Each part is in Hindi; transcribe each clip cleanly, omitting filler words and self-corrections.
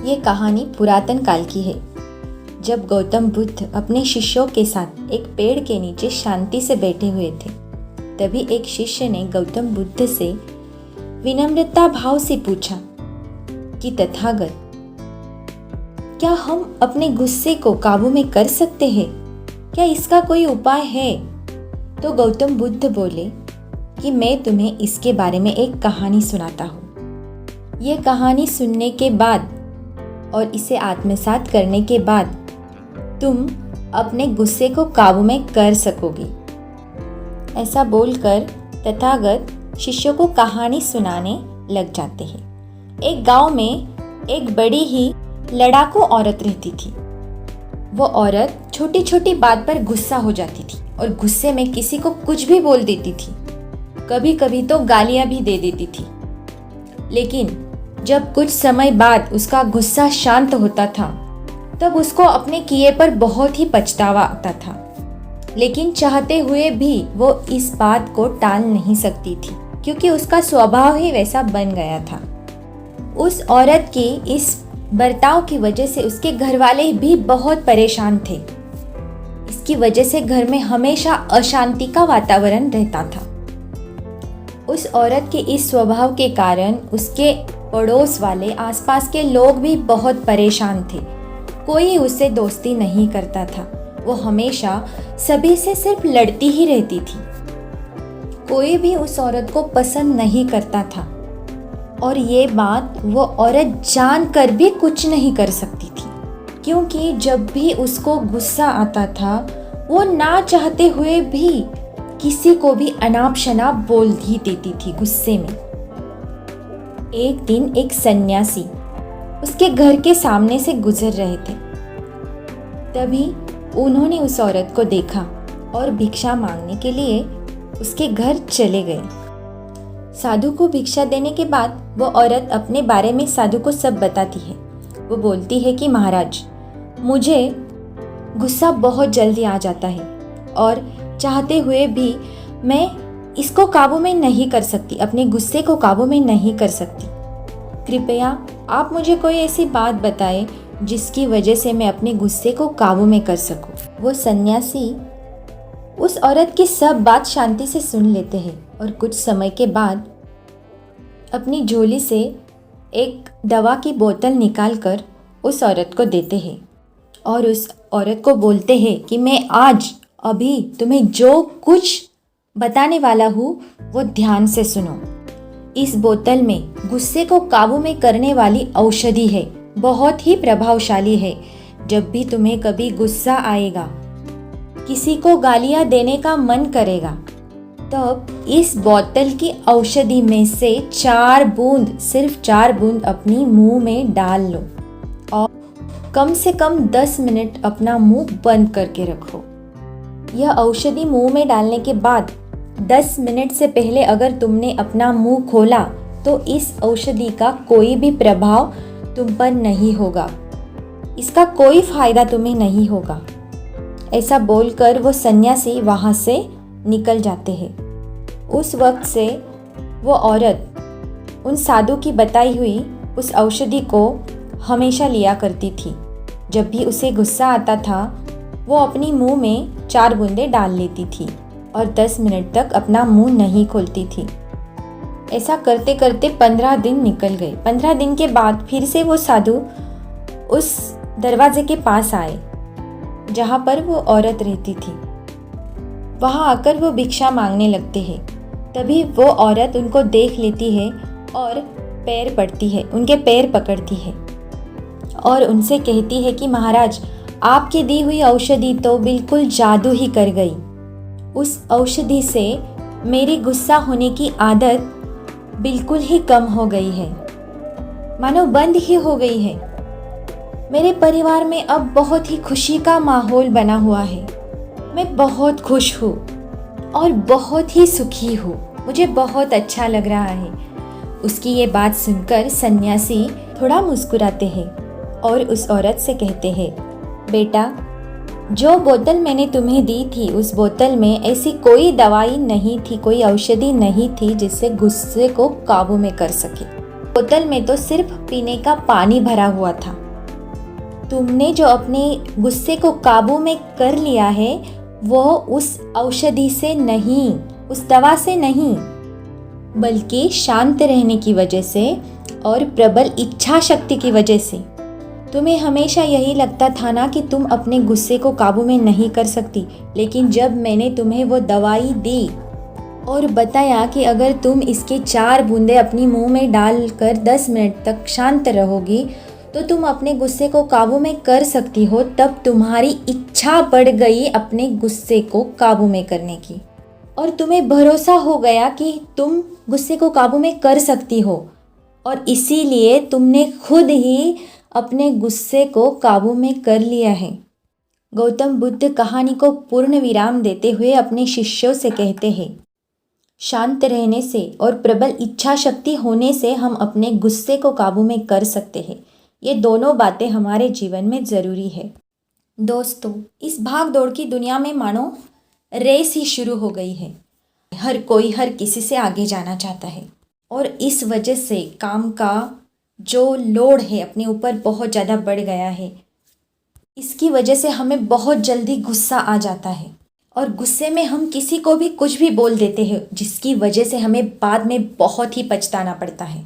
ये कहानी पुरातन काल की है। जब गौतम बुद्ध अपने शिष्यों के साथ एक पेड़ के नीचे शांति से बैठे हुए थे, तभी एक शिष्य ने गौतम बुद्ध से विनम्रता भाव से पूछा कि तथागत, क्या हम अपने गुस्से को काबू में कर सकते हैं? क्या इसका कोई उपाय है? तो गौतम बुद्ध बोले कि मैं तुम्हें इसके बारे में एक कहानी सुनाता हूँ। ये कहानी सुनने के बाद और इसे आत्मसात करने के बाद तुम अपने गुस्से को काबू में कर सकोगे। ऐसा बोलकर तथागत शिष्यों को कहानी सुनाने लग जाते हैं। एक गांव में एक बड़ी ही लड़ाकू औरत रहती थी। वो औरत छोटी छोटी बात पर गुस्सा हो जाती थी और गुस्से में किसी को कुछ भी बोल देती थी। कभी कभी तो गालियां भी दे देती थी। लेकिन जब कुछ समय बाद उसका गुस्सा शांत होता था, तब उसको अपने किए पर बहुत ही पछतावा आता था। लेकिन चाहते हुए भी वो इस बात को टाल नहीं सकती थी, क्योंकि उसका स्वभाव ही वैसा बन गया था। उस औरत की इस बर्ताव की वजह से उसके घरवाले भी बहुत परेशान थे। इसकी वजह से घर में हमेशा अशांति का वातावरण रहता था। उस औरत के इस स्वभाव के कारण उसके पड़ोस वाले, आसपास के लोग भी बहुत परेशान थे। कोई उससे दोस्ती नहीं करता था। वो हमेशा सभी से सिर्फ लड़ती ही रहती थी। कोई भी उस औरत को पसंद नहीं करता था और ये बात वो औरत जानकर भी कुछ नहीं कर सकती थी, क्योंकि जब भी उसको गुस्सा आता था, वो ना चाहते हुए भी किसी को भी अनाप शनाप बोल ही देती थी गुस्से में। एक दिन एक सन्यासी उसके घर के सामने से गुजर रहे थे। तभी उन्होंने उस औरत को देखा और भिक्षा मांगने के लिए उसके घर चले गए। साधु को भिक्षा देने के बाद वो औरत अपने बारे में साधु को सब बताती है। वो बोलती है कि महाराज, मुझे गुस्सा बहुत जल्दी आ जाता है और चाहते हुए भी मैं इसको काबू में नहीं कर सकती, अपने गुस्से को काबू में नहीं कर सकती। कृपया आप मुझे कोई ऐसी बात बताएं जिसकी वजह से मैं अपने गुस्से को काबू में कर सकूं। वो सन्यासी उस औरत की सब बात शांति से सुन लेते हैं और कुछ समय के बाद अपनी झोली से एक दवा की बोतल निकालकर उस औरत को देते हैं और उस औरत को बोलते हैं कि मैं आज अभी तुम्हें जो कुछ बताने वाला हूँ वो ध्यान से सुनो। इस बोतल में गुस्से को काबू में करने वाली औषधि है, बहुत ही प्रभावशाली है। जब भी तुम्हें कभी गुस्सा आएगा, किसी को गालियां देने का मन करेगा, तब इस बोतल की औषधि में से 4 बूंद, सिर्फ 4 बूंद अपनी मुंह में डाल लो और कम से कम 10 मिनट अपना मुंह बंद करके रखो। यह औषधि मुंह में डालने के बाद 10 मिनट से पहले अगर तुमने अपना मुंह खोला तो इस औषधि का कोई भी प्रभाव तुम पर नहीं होगा, इसका कोई फायदा तुम्हें नहीं होगा। ऐसा बोलकर वो सन्यासी वहाँ से निकल जाते हैं। उस वक्त से वो औरत उन साधु की बताई हुई उस औषधि को हमेशा लिया करती थी। जब भी उसे गुस्सा आता था, वो अपनी मुंह में 4 बूंदें डाल लेती थी और 10 मिनट तक अपना मुंह नहीं खोलती थी। ऐसा करते करते 15 दिन निकल गए। 15 दिन के बाद फिर से वो साधु उस दरवाजे के पास आए जहाँ पर वो औरत रहती थी। वहाँ आकर वो भिक्षा मांगने लगते हैं। तभी वो औरत उनको देख लेती है और पैर पड़ती है, उनके पैर पकड़ती है और उनसे कहती है कि महाराज, आपकी दी हुई औषधि तो बिल्कुल जादू ही कर गई। उस औषधि से मेरी गुस्सा होने की आदत बिल्कुल ही कम हो गई है, मानो बंद ही हो गई है। मेरे परिवार में अब बहुत ही खुशी का माहौल बना हुआ है। मैं बहुत खुश हूँ और बहुत ही सुखी हूँ। मुझे बहुत अच्छा लग रहा है। उसकी ये बात सुनकर सन्यासी थोड़ा मुस्कुराते हैं और उस औरत से कहते हैं, बेटा, जो बोतल मैंने तुम्हें दी थी, उस बोतल में ऐसी कोई दवाई नहीं थी, कोई औषधि नहीं थी जिससे गुस्से को काबू में कर सके। बोतल में तो सिर्फ पीने का पानी भरा हुआ था। तुमने जो अपने गुस्से को काबू में कर लिया है वो उस औषधि से नहीं, उस दवा से नहीं, बल्कि शांत रहने की वजह से और प्रबल इच्छा शक्ति की वजह से। तुम्हें हमेशा यही लगता था ना कि तुम अपने गुस्से को काबू में नहीं कर सकती, लेकिन जब मैंने तुम्हें वो दवाई दी और बताया कि अगर तुम इसके 4 बूंदे अपनी मुंह में डालकर 10 मिनट तक शांत रहोगी तो तुम अपने गुस्से को काबू में कर सकती हो, तब तुम्हारी इच्छा बढ़ गई अपने गुस्से को काबू में करने की और तुम्हें भरोसा हो गया कि तुम गुस्से को काबू में कर सकती हो और इसीलिए तुमने खुद ही अपने गुस्से को काबू में कर लिया है। गौतम बुद्ध कहानी को पूर्ण विराम देते हुए अपने शिष्यों से कहते हैं, शांत रहने से और प्रबल इच्छा शक्ति होने से हम अपने गुस्से को काबू में कर सकते हैं। ये दोनों बातें हमारे जीवन में ज़रूरी है। दोस्तों, इस भाग दौड़ की दुनिया में मानो रेस ही शुरू हो गई है। हर कोई हर किसी से आगे जाना चाहता है और इस वजह से काम का जो लोड है अपने ऊपर बहुत ज़्यादा बढ़ गया है। इसकी वजह से हमें बहुत जल्दी गुस्सा आ जाता है और गुस्से में हम किसी को भी कुछ भी बोल देते हैं, जिसकी वजह से हमें बाद में बहुत ही पछताना पड़ता है।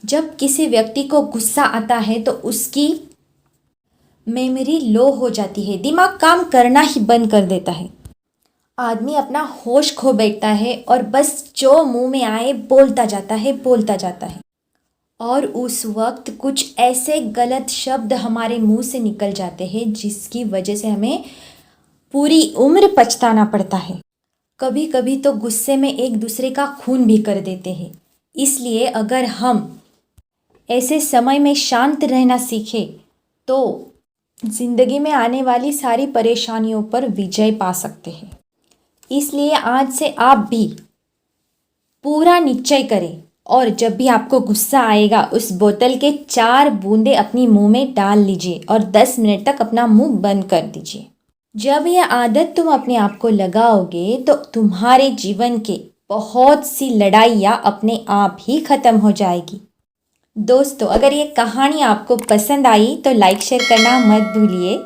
जब किसी व्यक्ति को गुस्सा आता है तो उसकी मेमोरी लो हो जाती है, दिमाग काम करना ही बंद कर देता है। आदमी अपना होश खो बैठता है और बस जो मुंह में आए बोलता जाता है और उस वक्त कुछ ऐसे गलत शब्द हमारे मुंह से निकल जाते हैं जिसकी वजह से हमें पूरी उम्र पछताना पड़ता है। कभी कभी तो गुस्से में एक दूसरे का खून भी कर देते हैं। इसलिए अगर हम ऐसे समय में शांत रहना सीखें तो ज़िंदगी में आने वाली सारी परेशानियों पर विजय पा सकते हैं। इसलिए आज से आप भी पूरा निश्चय करें और जब भी आपको गुस्सा आएगा उस बोतल के 4 बूंदे अपनी मुंह में डाल लीजिए और 10 मिनट तक अपना मुंह बंद कर दीजिए। जब यह आदत तुम अपने आप को लगाओगे तो तुम्हारे जीवन के बहुत सी लड़ाइयाँ अपने आप ही ख़त्म हो जाएगी। दोस्तों, अगर ये कहानी आपको पसंद आई तो लाइक शेयर करना मत भूलिए।